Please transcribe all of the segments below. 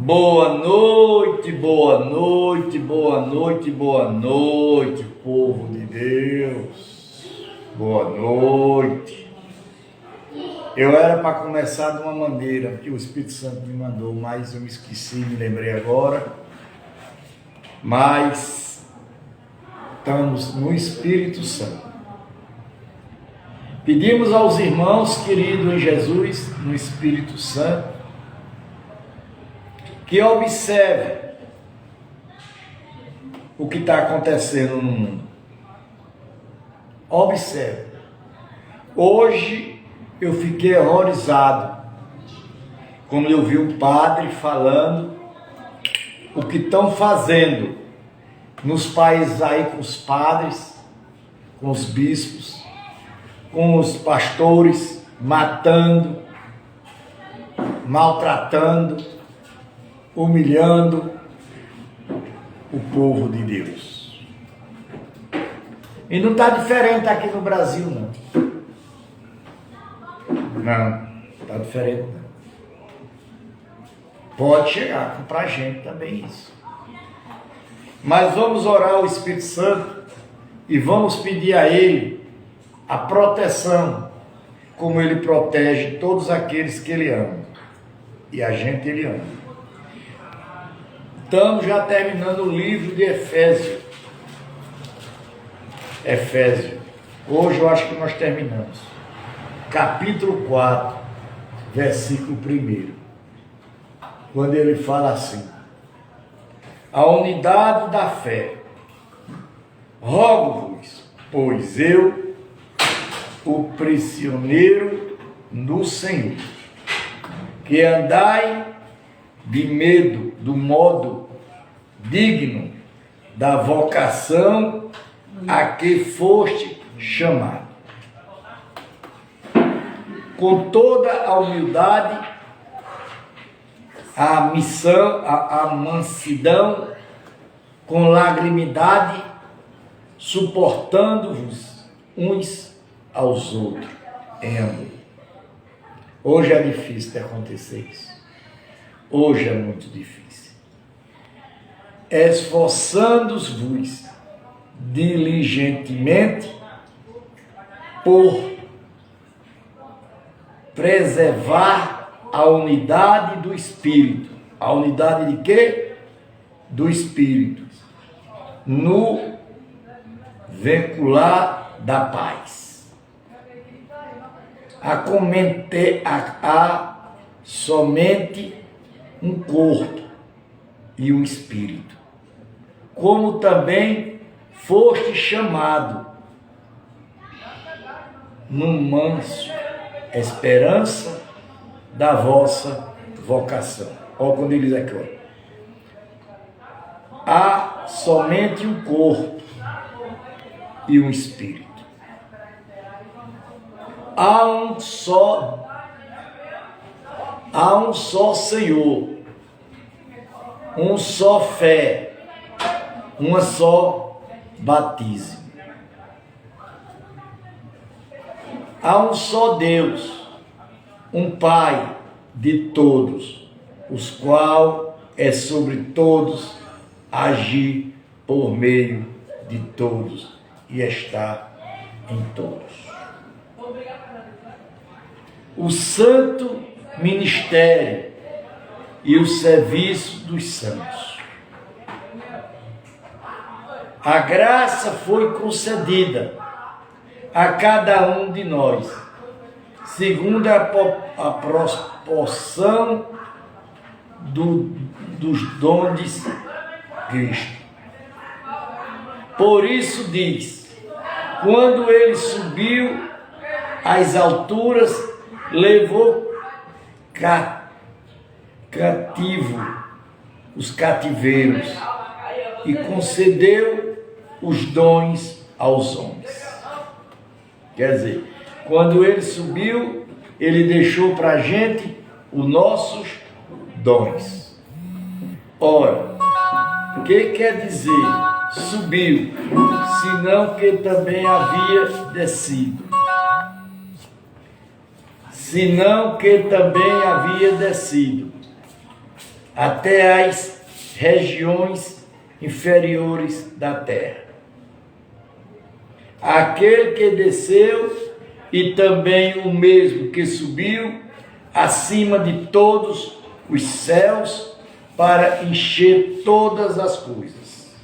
Boa noite, boa noite, boa noite, boa noite, povo de Deus. Boa noite. Eu era para começar de uma maneira que o Espírito Santo me mandou, mas eu me esqueci, me lembrei agora. Mas estamos no Espírito Santo. Pedimos aos irmãos queridos em Jesus, no Espírito Santo, que observe o que está acontecendo no mundo. Observe. Hoje eu fiquei horrorizado quando eu vi o padre falando o que estão fazendo nos países aí com os padres, com os bispos, com os pastores, matando, maltratando, humilhando o povo de Deus. E não está diferente aqui no Brasil, não. Não, está diferente, não. Pode chegar para a gente também isso. Mas vamos orar ao Espírito Santo e vamos pedir a Ele a proteção, como Ele protege todos aqueles que Ele ama. E a gente Ele ama. Estamos já terminando o livro de Efésios. Hoje eu acho que nós terminamos. Capítulo 4, versículo 1. Quando ele fala assim: a unidade da fé. Rogo-vos, pois eu, o prisioneiro do Senhor, que andai de medo, do modo digno da vocação a que foste chamado, com toda a humildade, a missão, a mansidão, com lagrimidade, suportando-vos uns aos outros em amor. Hoje é difícil de acontecer isso. Hoje é muito difícil. Esforçando-vos diligentemente por preservar a unidade do Espírito. A unidade de quê? Do Espírito. No vincular da paz. Há somente um corpo e um espírito, como também foste chamado num manso esperança da vossa vocação. Olha quando ele diz aqui, ó. Há somente um corpo e um espírito. Há um só Senhor, um só fé, uma só batismo. Há um só Deus, um Pai de todos, os qual é sobre todos, agir por meio de todos e está em todos. O santo ministério e o serviço dos santos. A graça foi concedida a cada um de nós, segundo a proporção dos dons de Cristo. Por isso diz: quando ele subiu às alturas, levou cativo os cativeiros e concedeu os dons aos homens. Quer dizer, quando ele subiu, ele deixou para a gente os nossos dons. Ora, o que quer dizer subiu? Senão que também havia descido. até as regiões inferiores da terra. Aquele que desceu e também o mesmo que subiu acima de todos os céus para encher todas as coisas.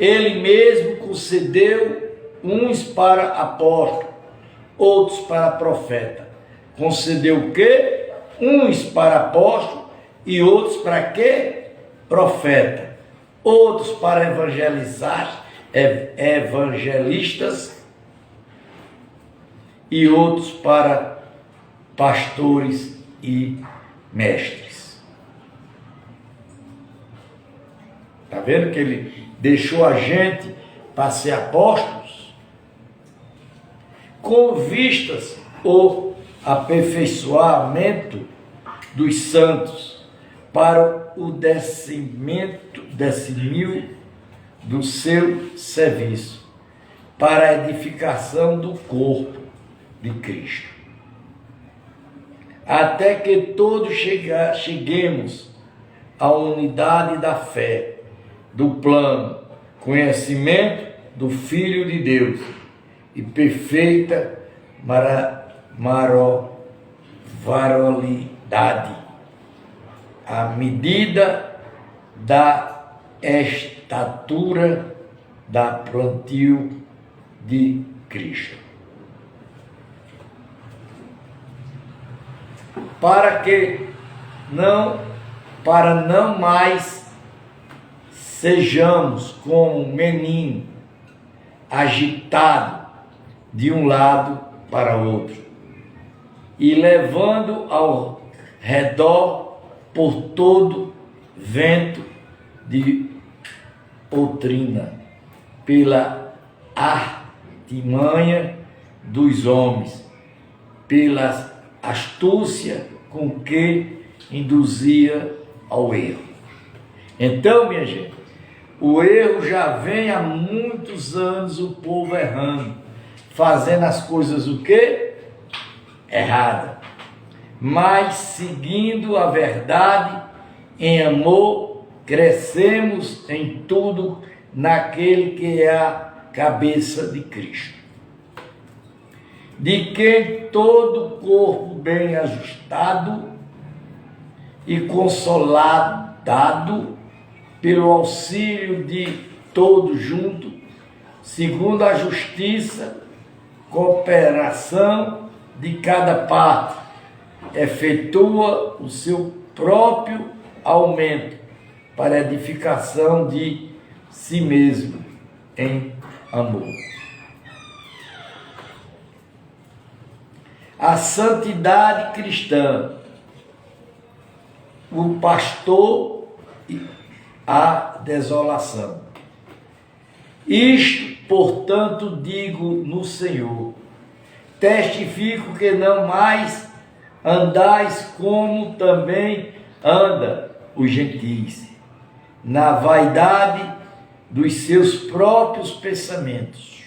Ele mesmo concedeu uns para apóstolo, outros para profeta. Concedeu o quê? Uns para apóstolo e outros para quê? Profeta. Outros para evangelistas e outros para pastores e mestres. Está vendo que ele deixou a gente para ser apóstolos? Com vistas ao aperfeiçoamento dos santos para o descimento do seu serviço, para a edificação do corpo de Cristo, até que todos cheguemos à unidade da fé, do plano, conhecimento do Filho de Deus e perfeita varonilidade, à medida da estatura da plantio de Cristo. Para não mais sejamos como um menino agitado de um lado para outro e levando ao redor por todo vento de doutrina, pela artimanha dos homens, pela astúcia com que induzia ao erro. Então, minha gente, o erro já vem há muitos anos, o povo errando, fazendo as coisas o quê? Errada. Mas seguindo a verdade em amor, crescemos em tudo naquele que é a cabeça de Cristo, de quem todo o corpo bem ajustado e consolidado pelo auxílio de todos juntos, segundo a justiça, cooperação de cada parte, efetua o seu próprio aumento para a edificação de si mesmo em amor. A santidade cristã, o pastor e a desolação. Isto, portanto, digo no Senhor, testifico que não mais andais como também anda os gentios, na vaidade dos seus próprios pensamentos,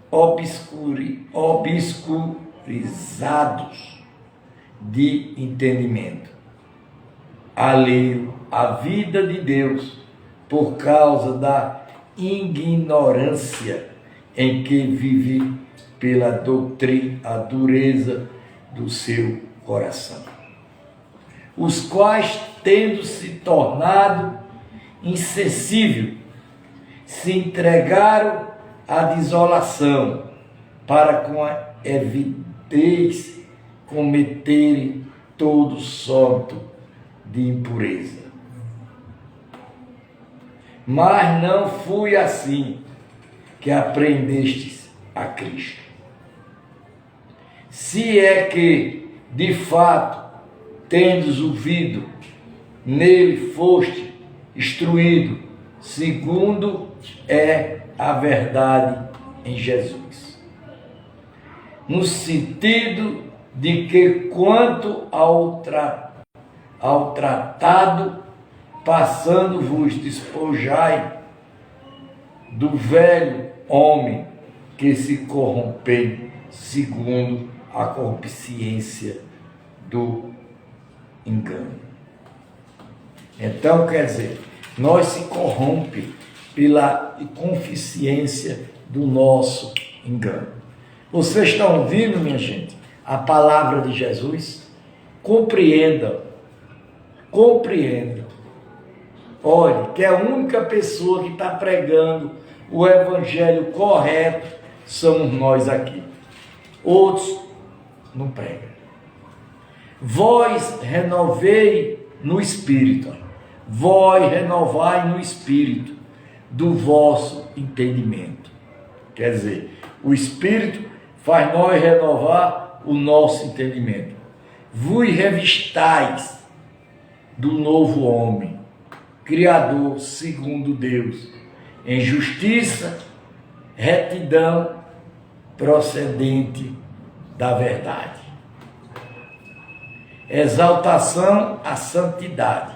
obscurizados de entendimento, alheio à vida de Deus, por causa da ignorância em que vive pela doutrina, a dureza do seu coração, os quais, tendo se tornado insensível, se entregaram à desolação, para com a evidência cometerem todo sorto de impureza. Mas não fui assim que aprendestes a Cristo. Se é que, de fato, tendes ouvido, nele foste instruído, segundo é a verdade em Jesus. No sentido de que, quanto ao tratado, passando-vos despojai do velho homem que se corrompe segundo a concupiscência do engano. Então, quer dizer, nós se corrompe pela consciência do nosso engano. Vocês estão ouvindo, minha gente, a palavra de Jesus? Compreendam. Olhe, que a única pessoa que está pregando o evangelho correto somos nós aqui. Outros não pregam. Vós renovei no Espírito. Vós renovai no Espírito do vosso entendimento. Quer dizer, o Espírito faz nós renovar o nosso entendimento. Vos revistais do novo homem, Criador segundo Deus, em justiça, retidão, procedente da verdade. Exaltação à santidade.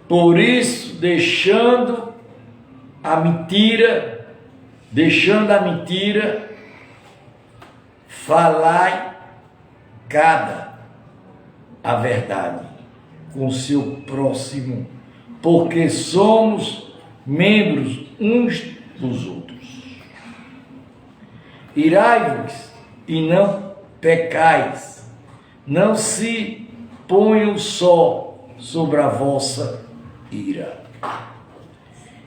Por isso, deixando a mentira, falai cada a verdade com o seu próximo, porque somos membros uns dos outros. Irai-vos e não pecais, não se ponham só sobre a vossa ira,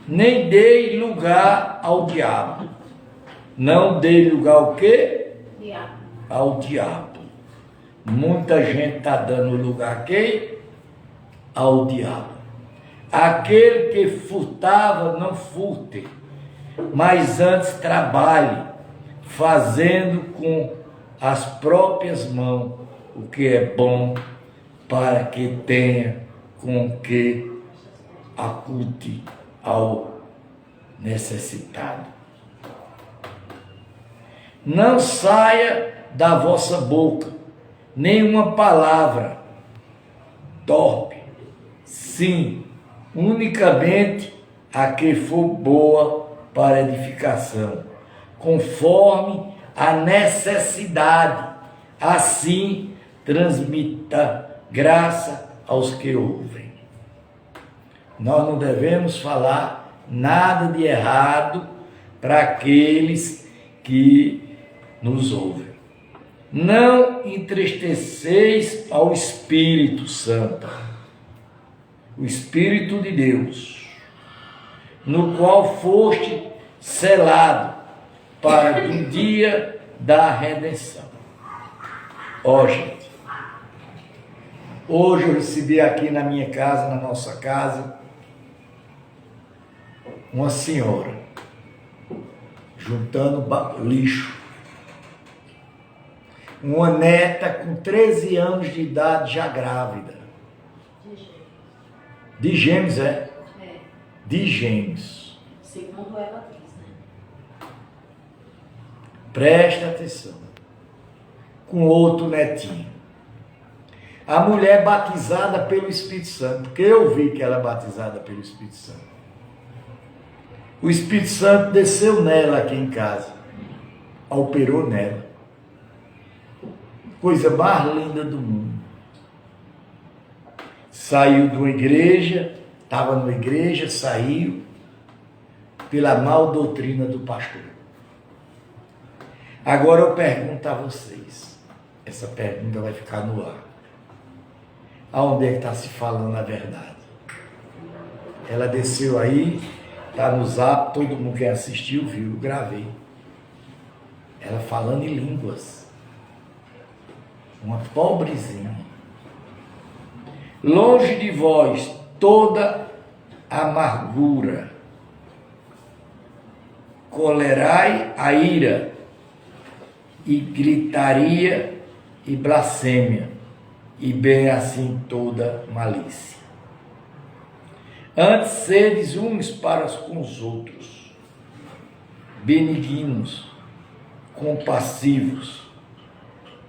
nem dei lugar ao diabo. Não dei lugar ao quê? Diabo. Ao diabo. Muita gente está dando lugar a quem? Ao diabo. Aquele que furtava, não furte, mas antes trabalhe, fazendo com as próprias mãos o que é bom, para que tenha com que acute ao necessitado. Não saia da vossa boca nenhuma palavra torpe, sim, unicamente a que for boa para edificação, conforme a necessidade, assim transmita graça aos que ouvem. Nós não devemos falar nada de errado para aqueles que nos ouvem. Não entristeceis ao Espírito Santo, o Espírito de Deus, no qual foste selado para o dia da redenção. Ó, gente, hoje eu recebi aqui na minha casa, na nossa casa, uma senhora juntando lixo. Uma neta com 13 anos de idade já grávida. De gêmeos, é? É. De gêmeos. Segundo ela diz, né? Presta atenção. Com outro netinho. A mulher batizada pelo Espírito Santo, porque eu vi que ela é batizada pelo Espírito Santo. O Espírito Santo desceu nela aqui em casa, operou nela. Coisa mais linda do mundo. Saiu de uma igreja, estava numa igreja, saiu pela mal doutrina do pastor. Agora eu pergunto a vocês, essa pergunta vai ficar no ar. Aonde é que está se falando a verdade? Ela desceu aí, está no Zap, todo mundo que assistiu viu, eu gravei. Ela falando em línguas. Uma pobrezinha. Longe de vós toda amargura, colerai a ira, e gritaria e blasfêmia, e bem assim toda malícia. Antes sedes uns para com os outros, benignos, compassivos,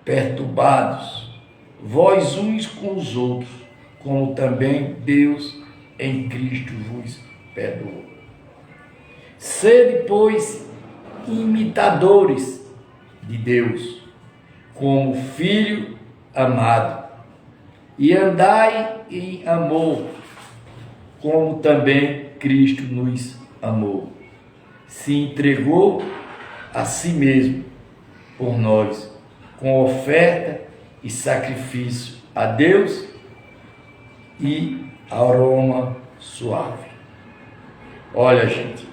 perturbados, vós uns com os outros, como também Deus em Cristo vos perdoou. Sede, pois, imitadores de Deus, como filho amado, e andai em amor, como também Cristo nos amou, se entregou a si mesmo por nós, com oferta e sacrifício a Deus e aroma suave. Olha, gente,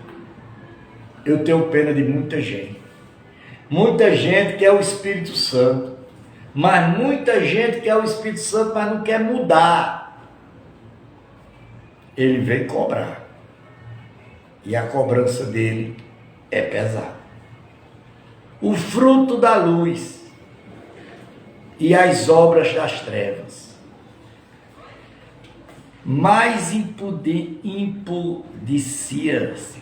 eu tenho pena de muita gente. Muita gente quer o Espírito Santo, mas muita gente quer o Espírito Santo, mas não quer mudar. Ele vem cobrar. E a cobrança dele é pesada. O fruto da luz e as obras das trevas. Mais impudicia-se,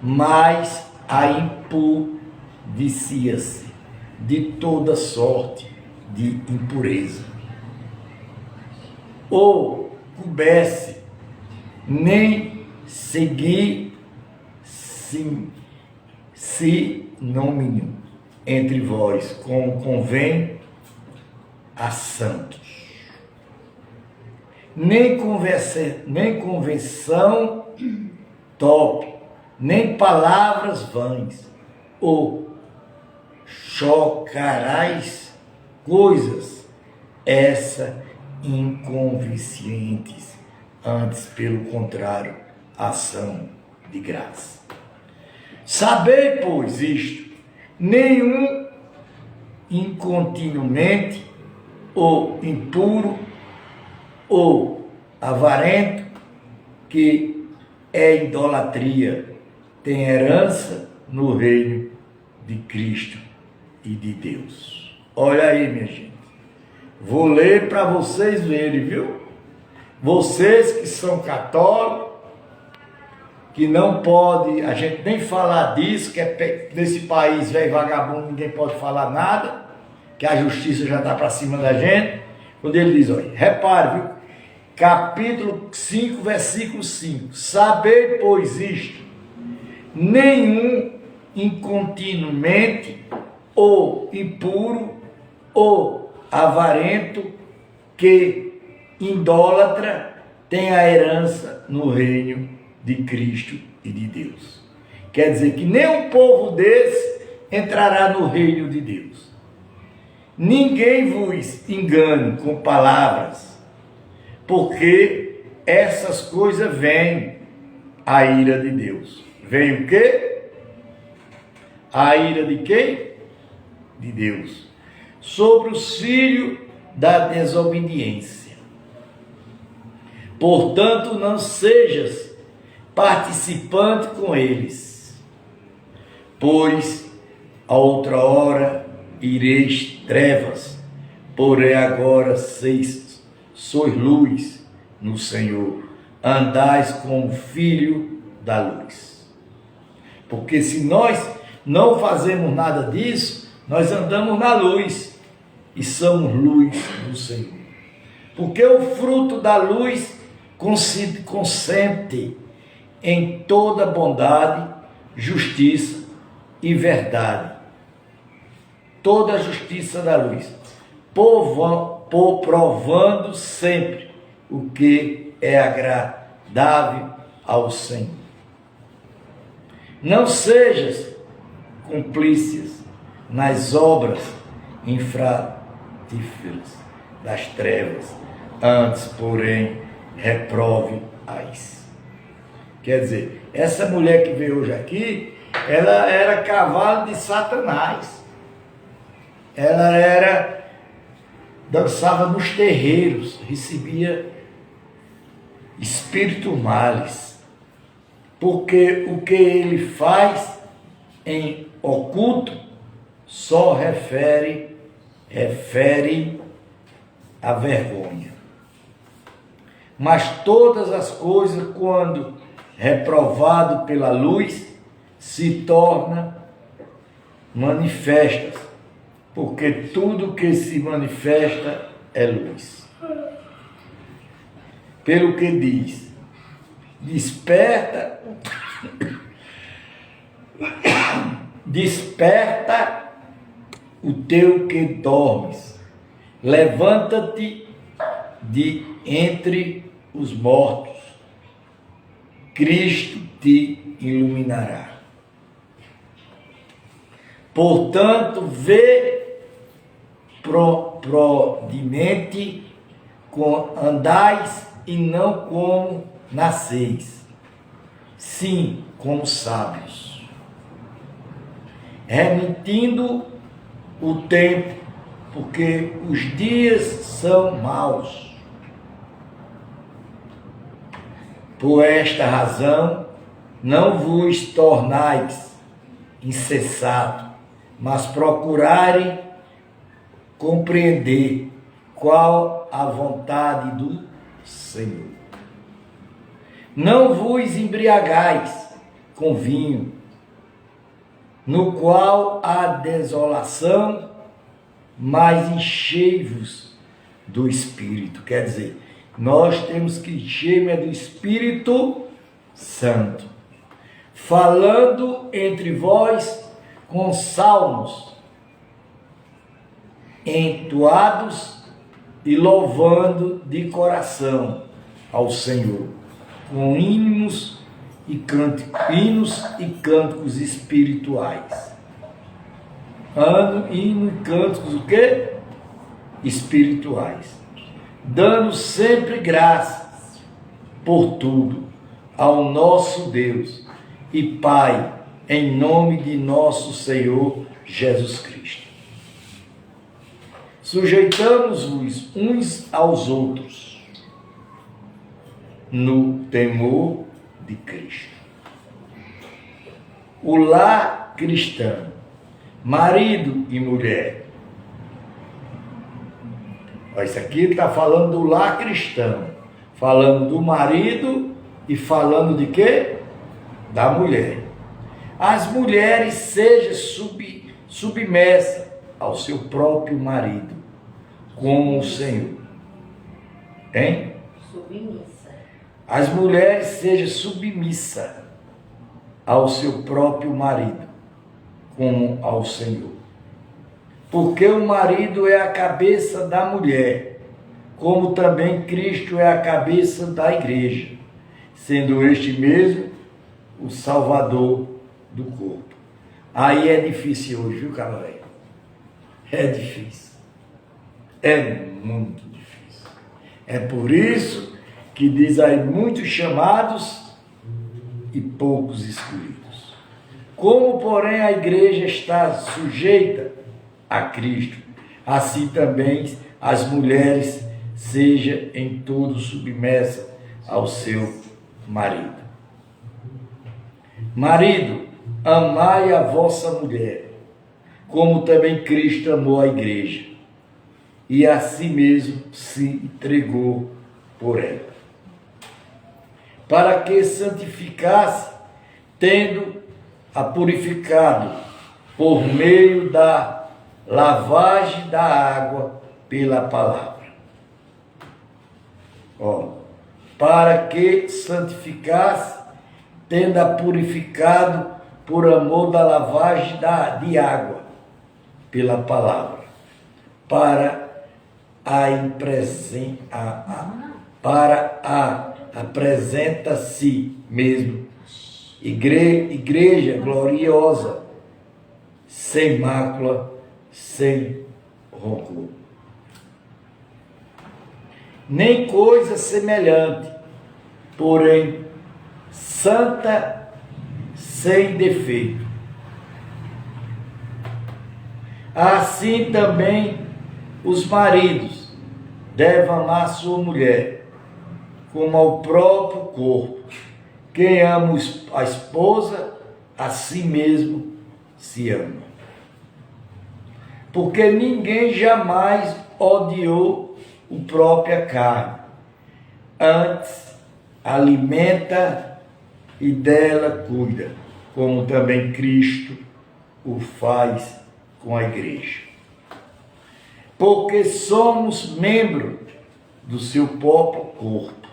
mais a impudicia-se de toda sorte de impureza. Ou coubesse, nem seguir sinônimo entre vós, como convém a santos. Nem convenção top, nem palavras vãs, ou chocarás coisas, essa inconvenientes, antes, pelo contrário, ação de graça. Sabei, pois, isto: nenhum incontinuamente, ou impuro, ou avarento, que é idolatria, tem herança no reino de Cristo e de Deus. Olha aí, minha gente. Vou ler para vocês verem, viu? Vocês que são católicos, que não pode, a gente nem falar disso, que é nesse país velho vagabundo, ninguém pode falar nada, que a justiça já está para cima da gente. Quando ele diz, olha, repare, viu? Capítulo 5, versículo 5. Sabei, pois, isto: nenhum incontinuamente, ou impuro, ou avarento, que idólatra, tem a herança no reino de Cristo e de Deus. Quer dizer que nem um povo desse entrará no reino de Deus. Ninguém vos engane com palavras, porque essas coisas vêm a ira de Deus. Vem o quê? A ira de quem? De Deus. Sobre os filhos da desobediência. Portanto, não sejas participante com eles, pois a outra hora ireis trevas, porém agora sois luz no Senhor, andais como filho da luz. Porque se nós não fazemos nada disso, nós andamos na luz e somos luz do Senhor. Porque o fruto da luz consente em toda bondade, justiça e verdade. Toda a justiça da luz, provando sempre o que é agradável ao Senhor. Não sejas cúmplices nas obras infrutíferas das trevas, antes, porém, reprove-as. Quer dizer, essa mulher que veio hoje aqui, ela era cavalo de Satanás. Ela dançava nos terreiros, recebia espíritos males. Porque o que ele faz em oculto só refere a vergonha. Mas todas as coisas, quando reprovado pela luz, se torna manifestas, porque tudo que se manifesta é luz. Pelo que diz, desperta o teu que dormes, levanta-te de entre os mortos, Cristo te iluminará. Portanto, vê prudentemente com andais e não como nasceis, sim, como sábios, remitindo o tempo, porque os dias são maus. Por esta razão, não vos tornais insensatos, mas procurarem compreender qual a vontade do Senhor. Não vos embriagais com vinho, no qual há desolação, mas enchei-vos do Espírito. Quer dizer, nós temos que encher do Espírito Santo, falando entre vós com salmos, entoados e louvando de coração ao Senhor, com hinos e cânticos espirituais. Hino e cânticos o quê? Espirituais. Dando sempre graças por tudo ao nosso Deus e Pai, em nome de nosso Senhor Jesus Cristo. Sujeitamos-vos uns aos outros no temor de Cristo. O lar cristão, marido e mulher. Isso aqui está falando do lar cristão, falando do marido e falando de quê? Da mulher. As mulheres sejam submersas ao seu próprio marido, como o Senhor. Hein? Submissa. As mulheres sejam submissas ao seu próprio marido, como ao Senhor. Porque o marido é a cabeça da mulher, como também Cristo é a cabeça da igreja, sendo este mesmo o Salvador do corpo. Aí é difícil hoje, viu, cavaleiro? É difícil. É muito difícil. É por isso que diz aí muitos chamados e poucos escolhidos. Como, porém, a igreja está sujeita a Cristo, assim também as mulheres sejam em tudo submersas ao seu marido. Marido, amai a vossa mulher, como também Cristo amou a igreja, e a si mesmo se entregou por ela, para que santificasse, tendo a purificado por meio da lavagem da água pela palavra. Para que santificasse, tendo a purificado por amor da lavagem de água pela palavra, para apresenta-se mesmo igreja gloriosa, sem mácula, sem rancor, nem coisa semelhante, porém santa, sem defeito. Assim também os maridos devem amar sua mulher como ao próprio corpo. Quem ama a esposa, a si mesmo se ama. Porque ninguém jamais odiou a própria carne, antes alimenta e dela cuida, como também Cristo o faz com a igreja. Porque somos membros do seu próprio corpo.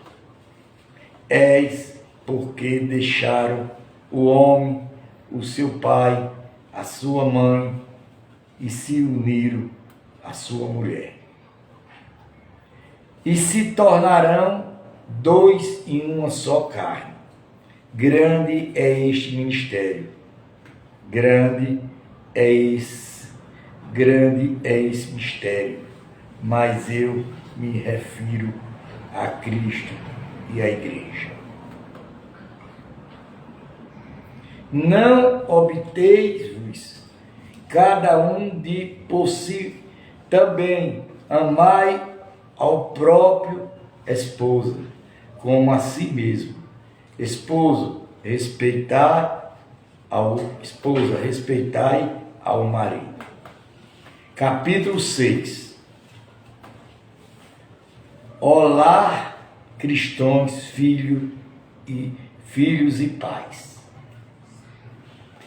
Eis porque deixaram o homem, o seu pai, a sua mãe, e se uniram à sua mulher. E se tornarão dois em uma só carne. Grande é este mistério. Grande é esse mistério. Mas eu me refiro a Cristo e à igreja. Não obteis-vos cada um de por si, também amai ao próprio esposo, como a si mesmo. Esposa, respeitai ao marido. Capítulo 6. Olá, cristãos, filhos e pais.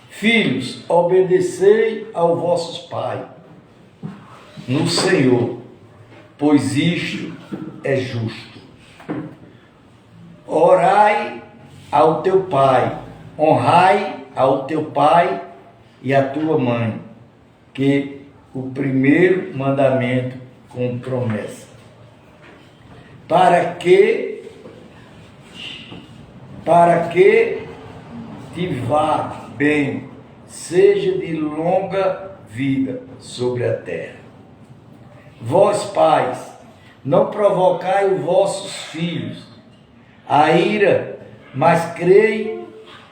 Filhos, obedecei aos vossos pais no Senhor, pois isto é justo. Orai ao teu pai, honrai ao teu pai e à tua mãe, que o primeiro mandamento com promessa. Para que te vá bem, seja de longa vida sobre a terra. Vós, pais, não provocai os vossos filhos a ira, mas crei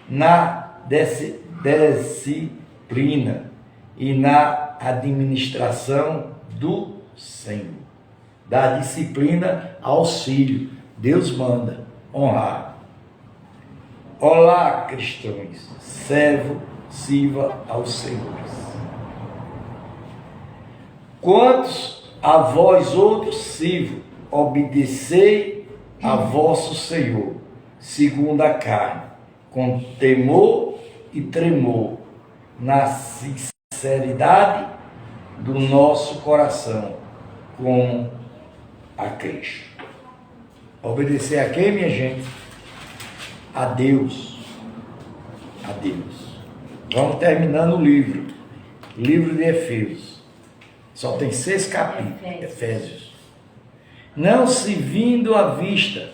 na disciplina e na administração do Senhor. Da disciplina aos filhos. Deus manda honrar. Olá, cristãos, sirva aos senhores. Quantos a vós outros sirvo, obedecei a vosso Senhor, segundo a carne, com temor e tremor, na sinceridade do nosso coração, como a Cristo. Obedecer a quem, minha gente? A Deus. A Deus. Vamos terminando o livro. Livro de Efésios. Só tem 6 capítulos. Efésios. Não se vindo à vista,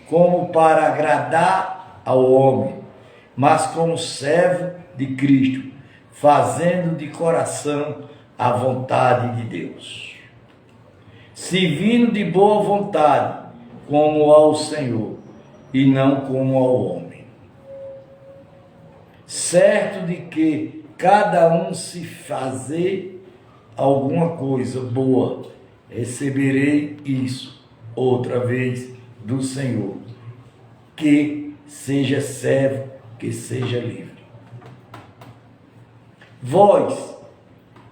como para agradar ao homem, mas como servo de Cristo, fazendo de coração a vontade de Deus. Servindo de boa vontade, como ao Senhor, e não como ao homem. Certo de que cada um se fazer alguma coisa boa, receberei isso outra vez do Senhor, que seja servo, que seja livre. Vós,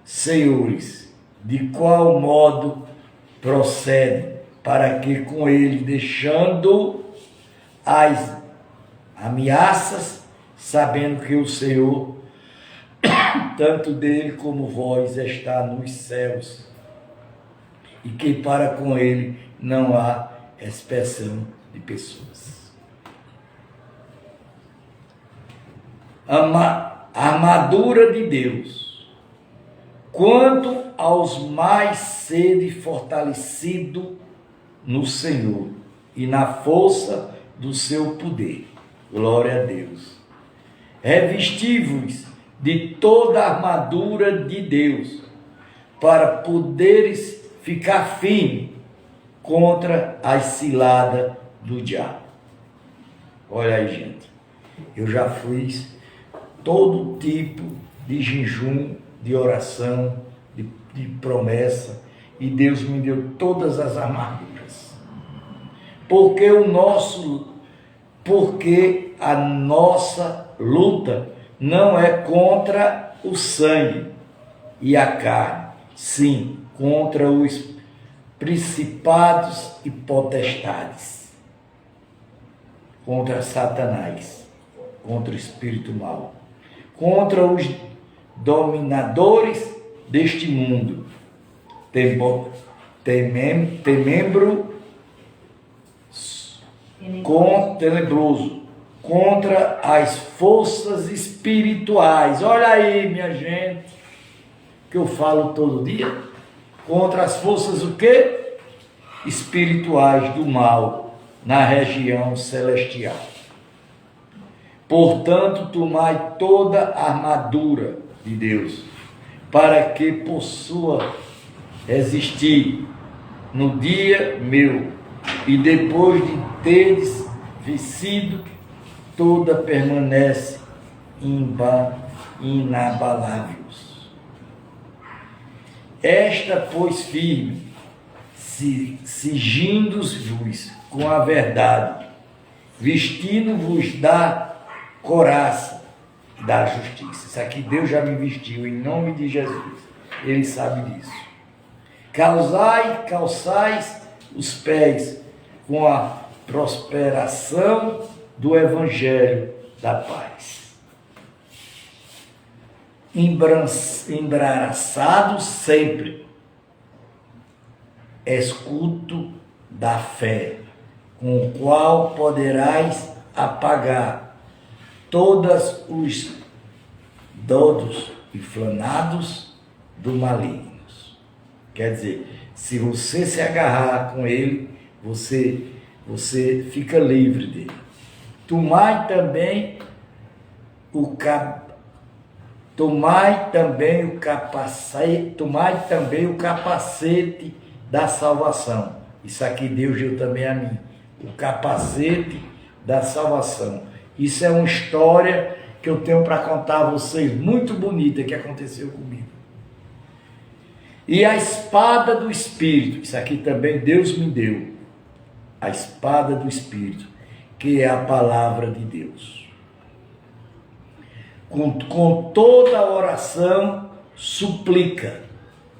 senhores, de qual modo procede, para que com ele, deixando as ameaças, sabendo que o Senhor, tanto dele como vós, está nos céus, e que para com ele não há expressão de pessoas. A armadura de Deus. Quanto aos mais sede fortalecido no Senhor e na força do seu poder. Glória a Deus. Revesti-vos de toda a armadura de Deus, para poderes ficar firme contra as ciladas do diabo. Olha aí, gente. Eu já fiz todo tipo de jejum, de oração, de promessa, e Deus me deu todas as armaduras. Porque a nossa luta não é contra o sangue e a carne, sim, contra os principados e potestades, contra Satanás, contra o espírito mau, contra os dominadores deste mundo, tenebroso, contra as forças espirituais. Olha aí, minha gente, que eu falo todo dia, contra as forças o quê? Espirituais do mal na região celestial. Portanto, tomai toda a armadura de Deus, para que possa resistir no dia meu, e depois de teres vencido, toda permanece inabaláveis. Esta, pois, firme, cingindo-vos com a verdade, vestindo-vos da couraça da justiça. Isso aqui Deus já me vestiu, em nome de Jesus. Ele sabe disso. Calçais os pés com a prosperação do Evangelho da paz. Embaraçado sempre, escudo da fé, com o qual poderás apagar todos os dardos inflamados do maligno. Quer dizer, se você se agarrar com ele, você fica livre dele. Tomai também o capacete da salvação. Isso aqui Deus deu também a mim. O capacete da salvação. Isso é uma história que eu tenho para contar a vocês, muito bonita, que aconteceu comigo. E a espada do Espírito, isso aqui também Deus me deu. A espada do Espírito, que é a palavra de Deus. Com toda a oração, suplica,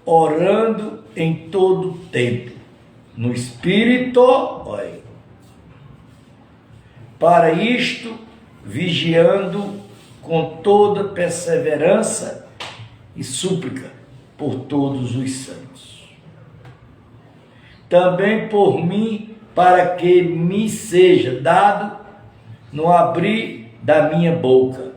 orando em todo tempo, no Espírito, olha, para isto, vigiando com toda perseverança e súplica por todos os santos. Também por mim, para que me seja dado no abrir da minha boca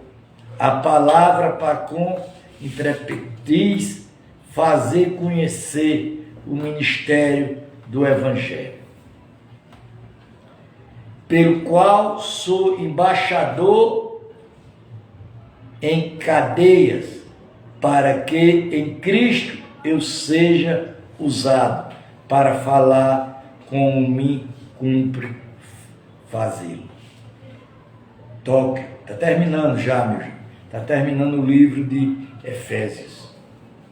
a palavra para com intrepidez fazer conhecer o ministério do Evangelho, pelo qual sou embaixador em cadeias, para que em Cristo eu seja usado para falar como me cumpre fazê-lo. Toque, está terminando já, meu irmão. Está terminando o livro de Efésios.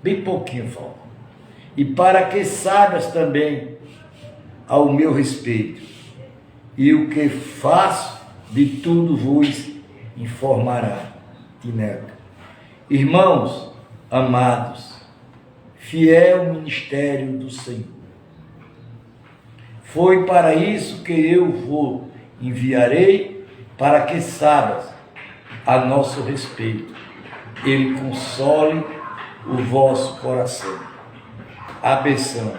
Bem pouquinho falta. E para que saibas também ao meu respeito, e o que faço de tudo vos informará. Tineco. Irmãos amados, fiel ministério do Senhor. Foi para isso que eu vos enviarei, para que saibas a nosso respeito. Ele console o vosso coração. Abenção.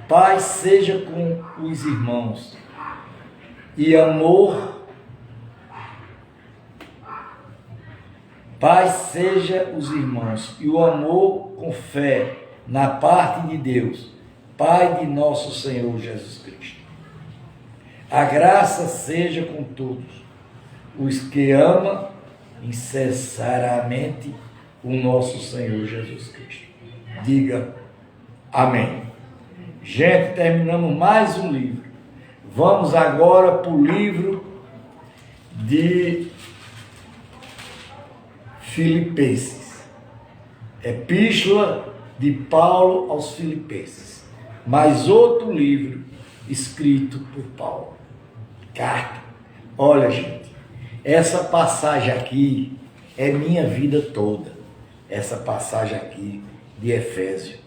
Paz seja com os irmãos e amor. Paz seja os irmãos e o amor com fé na parte de Deus, Pai de nosso Senhor Jesus Cristo. A graça seja com todos os que amam incessantemente o nosso Senhor Jesus Cristo. Diga amém. Gente, terminamos mais um livro. Vamos agora para o livro de Filipenses. Epístola de Paulo aos Filipenses. Mais outro livro escrito por Paulo. Carta. Olha, gente, essa passagem aqui é minha vida toda. Essa passagem aqui de Efésios.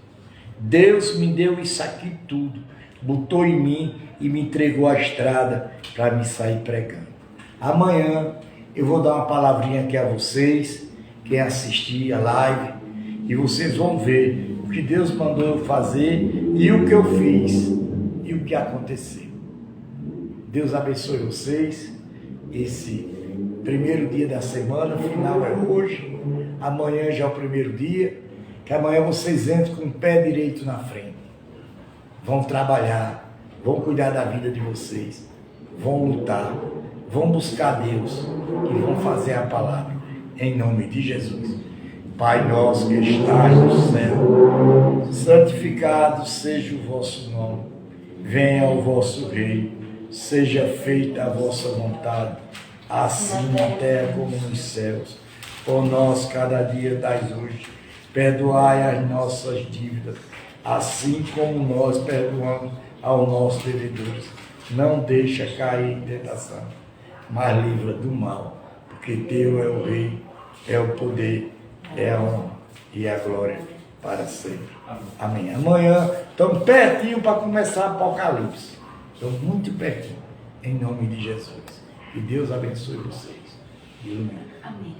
Deus me deu isso aqui tudo. Botou em mim e me entregou a estrada para me sair pregando. Amanhã eu vou dar uma palavrinha aqui a vocês, quem assistir a live, e vocês vão ver o que Deus mandou eu fazer e o que eu fiz e o que aconteceu. Deus abençoe vocês. Esse primeiro dia da semana, o final é hoje, amanhã já é o primeiro dia. Que amanhã vocês entrem com o pé direito na frente. Vão trabalhar, vão cuidar da vida de vocês, vão lutar, vão buscar Deus e vão fazer a palavra. Em nome de Jesus. Pai nosso que estás no céu, santificado seja o vosso nome. Venha o vosso reino, seja feita a vossa vontade, assim na terra como nos céus. Por nós cada dia dais hoje, perdoai as nossas dívidas, assim como nós perdoamos aos nossos devedores. Não deixa cair em tentação, mas livra do mal, porque teu é o reino, é o poder, é a honra e a glória para sempre. Amém. Amanhã estamos pertinho para começar o Apocalipse. Estamos muito pertinho. Em nome de Jesus. Que Deus abençoe vocês. Amém. Amém.